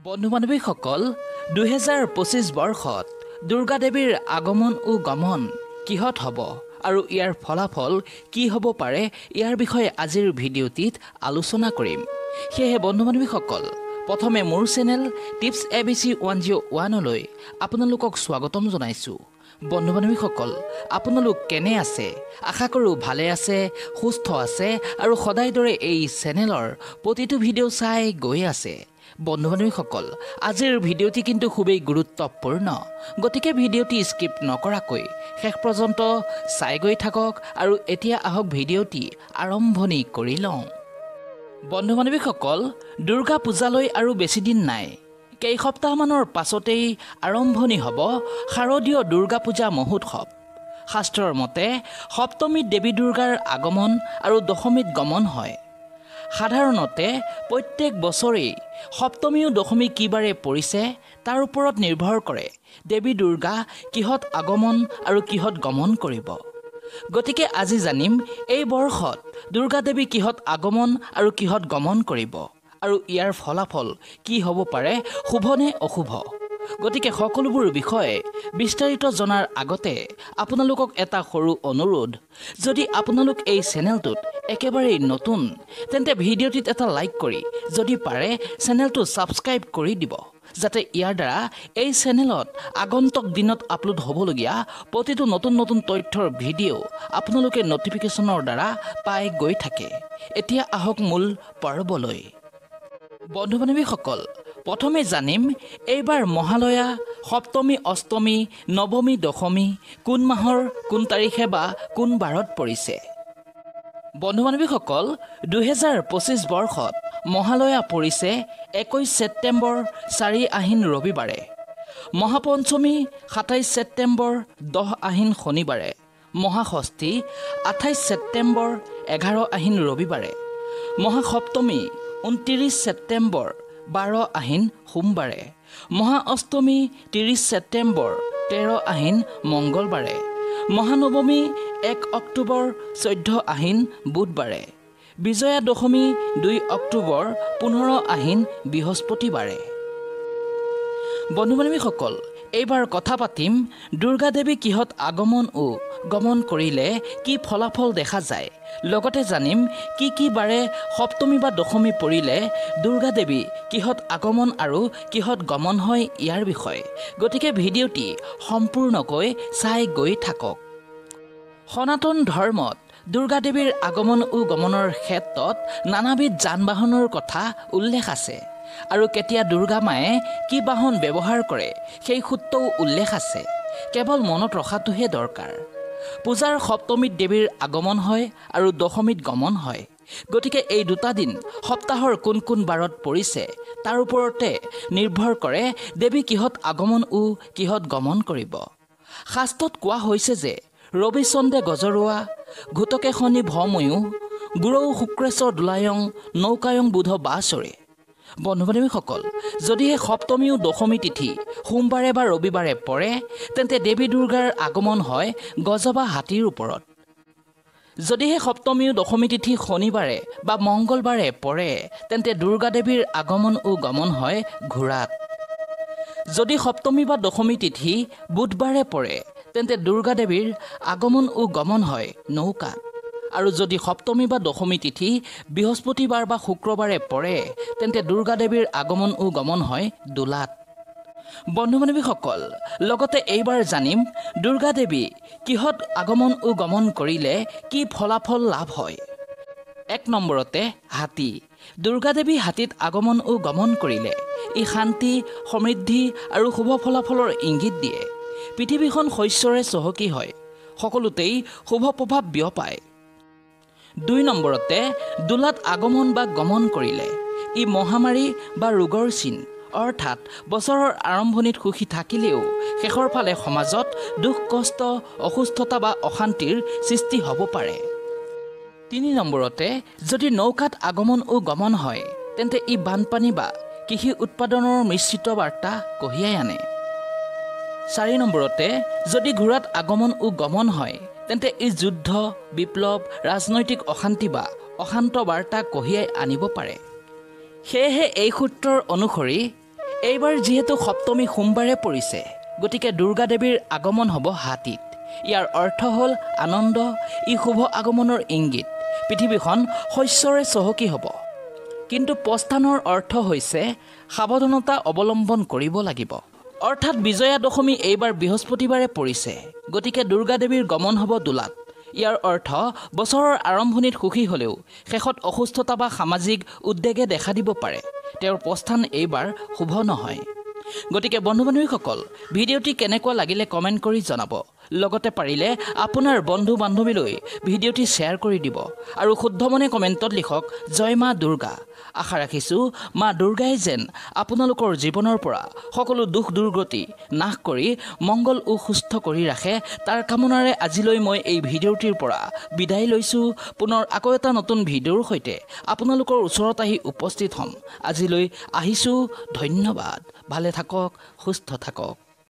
বন্ধু-বান্ধৱীসকল 2025 বৰ্ষত দুৰ্গা দেৱীৰ আগমন ও গমন কিহত হ'ব আৰু ইয়াৰ ফলাফল কি হ'ব পাৰে ইয়াৰ বিষয়ে আজিৰ ভিডিঅ'টিত আলোচনা কৰিম। সেয়ে বন্ধু-বান্ধৱীসকল প্ৰথমে মোৰ চেনেল টিপছ ABC 101 লৈ আপোনালোকক স্বাগতম জনাইছো। বন্ধু-বান্ধৱীসকল আপোনালোক কেনে আছে? আশা কৰোঁ ভালে আছে, সুস্থ আছে আৰু সদায় দৰে এই চেনেলৰ প্ৰতিটো ভিডিঅ' চাই গৈ আছে। বন্ধু-বান্ধৱীসকল আজিৰ ভিডিঅ'টি কিন্তু খুবেই গুৰুত্বপূৰ্ণ, গতিকে ভিডিঅ'টি স্কিপ নকৰাকৈ শেষ পৰ্যন্ত চাই গৈ থাকক আৰু এতিয়া আহক ভিডিঅ'টি আৰম্ভণি কৰি লওঁ। বন্ধু-বান্ধৱীসকল দুৰ্গা পূজালৈ আৰু বেছি দিন নাই। কেইসপ্তাহমানৰ পাছতেই আৰম্ভণি হ'ব শাৰদীয় দুৰ্গা পূজা মহোৎসৱ। শাস্ত্ৰৰ মতে সপ্তমীত দেৱী দুৰ্গাৰ আগমন আৰু দশমীত গমন হয়। সাধাৰণতে প্ৰত্যেক বছৰেই সপ্তমী আৰু দশমী কি বাৰে পৰিছে তাৰ ওপৰত নিৰ্ভৰ কৰে দেৱী দুৰ্গা কিহত আগমন আৰু কিহত গমন কৰিব। গতিকে আজি জানিম এই বৰ্ষত দুৰ্গা দেৱী কিহত আগমন আৰু কিহত গমন কৰিব আৰু ইয়াৰ ফলাফল কি হ'ব পাৰে, শুভ নে অশুভ। গতিকে সকলোবোৰ বিষয়ে বিস্তাৰিত জনাৰ আগতে আপোনালোকক এটা সৰু অনুৰোধ, যদি আপোনালোক এই চেনেলটোত একেবাৰেই নতুন তেন্তে ভিডিঅ'টিত এটা লাইক কৰি যদি পাৰে চেনেলটো ছাবস্ক্ৰাইব কৰি দিব, যাতে ইয়াৰ দ্বাৰা এই চেনেলত আগন্তুক দিনত আপলোড হ'বলগীয়া প্ৰতিটো নতুন নতুন তথ্যৰ ভিডিঅ' আপোনালোকে ন'টিফিকেশ্যনৰ দ্বাৰা পাই গৈ থাকে। এতিয়া আহক মূল পৰ্বলৈ। বন্ধু-বান্ধৱীসকল প্ৰথমে জানিম এইবাৰ মহালয়া, সপ্তমী, অষ্টমী, নৱমী, দশমী কোন মাহৰ কোন তাৰিখে বা কোন বাৰত পৰিছে। বন্ধু-বান্ধৱীসকল 2025 বৰ্ষত মহালয়া পৰিছে 21 ছেপ্টেম্বৰ 4 আহিন ৰবিবাৰে, মহাপঞ্চমী 27 ছেপ্টেম্বৰ 10 আহিন শনিবাৰে, মহাষষ্ঠী 28 ছেপ্টেম্বৰ 11 আহিন ৰবিবাৰে, মহাসপ্তমী 29 ছেপ্টেম্বৰ 12 আহিন সোমবাৰে, মহাঅষ্টমী 30 ছেপ্টেম্বৰ 13 আহিন মংগলবাৰে, মহানৱমী 1 অক্টোবৰ 14 আহিন বুধবাৰে, বিজয়া দশমী 2 অক্টোবৰ 15 আহিন বৃহস্পতিবাৰে। বন্ধু-বান্ধৱীসকল এইবাৰ কথা পাতিম দুৰ্গা দেৱী কিহত আগমন ও গমন কৰিলে কি ফলাফল দেখা যায়, লগতে জানিম কি কি বাৰে সপ্তমী বা দশমী পৰিলে দুৰ্গা দেৱী কিহত আগমন আৰু কিহত গমন হয় ইয়াৰ বিষয়ে। গতিকে ভিডিঅ'টি সম্পূৰ্ণকৈ চাই গৈ থাকক। সনাতন ধৰ্মত দুৰ্গা দেৱীৰ আগমন ও গমনৰ ক্ষেত্ৰত নানাবিধ যান বাহনৰ কথা উল্লেখ আছে আৰু কেতিয়া দুৰ্গা মায়ে কি বাহন ব্যৱহাৰ কৰে সেই সূত্ৰও উল্লেখ আছে। কেৱল মনত ৰখাটোহে দৰকাৰ। পূজাৰ সপ্তমীত দেৱীৰ আগমন হয় আৰু দশমীত গমন হয়। গতিকে এই দুটা দিন সপ্তাহৰ কোন কোন বাৰত পৰিছে তাৰ ওপৰতে নিৰ্ভৰ কৰে দেৱী কিহত আগমন ও কিহত গমন কৰিব। শাস্ত্ৰত কোৱা হৈছে যে ৰবিচন্দে গজৰোৱা, ঘোটকে শনি ভময়ো, গুৰৌ শুক্ৰেশ্বৰ দোলায়ং, নৌকায়ং বুধ বাছৰে। বন্ধু-বান্ধৱীসকল যদিহে সপ্তমী আৰু দশমী তিথি সোমবাৰে বা ৰবিবাৰে পৰে তেন্তে দেৱী দুৰ্গাৰ আগমন হয় গজ বা হাতীৰ ওপৰত। যদিহে সপ্তমী আৰু দশমী তিথি শনিবাৰে বা মংগলবাৰে পৰে তেন্তে দুৰ্গা দেৱীৰ আগমন ও গমন হয় ঘোঁৰাত। যদি সপ্তমী বা দশমী তিথি বুধবাৰে পৰে তেন্তে দুৰ্গা দেৱীৰ আগমন ও গমন হয় নৌকাত। আৰু যদি সপ্তমী বা দশমী তিথি বৃহস্পতিবাৰ বা শুক্ৰবাৰে পৰে তেন্তে দুৰ্গা দেৱীৰ আগমন ও গমন হয় দোলাত। বন্ধু-বান্ধৱীসকল লগতে এইবাৰ জানিম দুৰ্গা দেৱী কিহত আগমন ও গমন কৰিলে কি ফলাফল লাভ হয়। 1 নম্বৰতে হাতী। দুৰ্গা দেৱী হাতীত আগমন ও গমন কৰিলে ই শান্তি, সমৃদ্ধি আৰু শুভ ফলাফলৰ ইংগিত দিয়ে। পৃথিৱীখন শস্যৰে চহকী হয়, সকলোতেই শুভ প্ৰভাৱ বিয়পায়। 2 নম্বৰতে দোলাত আগমন বা গমন কৰিলে ই মহামাৰী বা ৰোগৰ চিন, অৰ্থাৎ বছৰৰ আৰম্ভণিত সুখী থাকিলেও শেষৰ ফালে সমাজত দুখ কষ্ট, অসুস্থতা বা অশান্তিৰ সৃষ্টি হ'ব পাৰে। 3 নম্বৰতে যদি নৌকাত আগমন ও গমন হয় তেন্তে ই বানপানী বা কৃষি উৎপাদনৰ মিশ্ৰিত বাৰ্তা কঢ়িয়াই আনে। 4 নম্বৰতে যদি ঘোঁৰাত আগমন ও গমন হয় তেন্তে ই যুদ্ধ, বিপ্লৱ, ৰাজনৈতিক অশান্তি বা অশান্ত বাৰ্তা কঢ়িয়াই আনিব পাৰে। সেয়েহে এই সূত্ৰৰ অনুসৰি এইবাৰ যিহেতু সপ্তমী সোমবাৰে পৰিছে, গতিকে দুৰ্গা দেৱীৰ আগমন হ'ব হাতীত। ইয়াৰ অৰ্থ হ'ল আনন্দ, ই শুভ আগমনৰ ইংগিত। পৃথিৱীখন শস্যৰে চহকী হ'ব। কিন্তু প্ৰস্থানৰ অৰ্থ হৈছে সাৱধানতা অৱলম্বন কৰিব লাগিব। অৰ্থাৎ বিজয়া দশমী এইবাৰ বৃহস্পতিবাৰে পৰিছে, গতিকে দুৰ্গা দেৱীৰ গমন হ'ব দোলাত। ইয়াৰ অৰ্থ বছৰৰ আৰম্ভণিত সুখী হ'লেও শেষত অসুস্থতা বা সামাজিক উদ্বেগে দেখা দিব পাৰে। তেওঁৰ প্ৰস্থান এইবাৰ শুভ নহয়। গতিকে বন্ধু বান্ধৱীসকল, ভিডিঅ'টি কেনেকুৱা লাগিলে কমেণ্ট কৰি জনাব। লগতে পাৰিলে আপোনাৰ বন্ধু বান্ধৱীলৈ ভিডিঅ'টি শ্বেয়াৰ কৰি দিব আৰু শুদ্ধ মনে কমেণ্টত লিখক জয় মা দুৰ্গা। আশা ৰাখিছোঁ মা দুৰ্গাই যেন আপোনালোকৰ জীৱনৰ পৰা সকলো দুখ দুৰ্গতি নাশ কৰি মংগল ও সুস্থ কৰি ৰাখে। তাৰ কামনাৰে আজিলৈ মই এই ভিডিঅ'টিৰ পৰা বিদায় লৈছোঁ। পুনৰ আকৌ এটা নতুন ভিডিঅ'ৰ সৈতে আপোনালোকৰ ওচৰত আহি উপস্থিত হ'ম। আজিলৈ আহিছোঁ। ধন্যবাদ। ভালে থাকক, সুস্থ থাকক।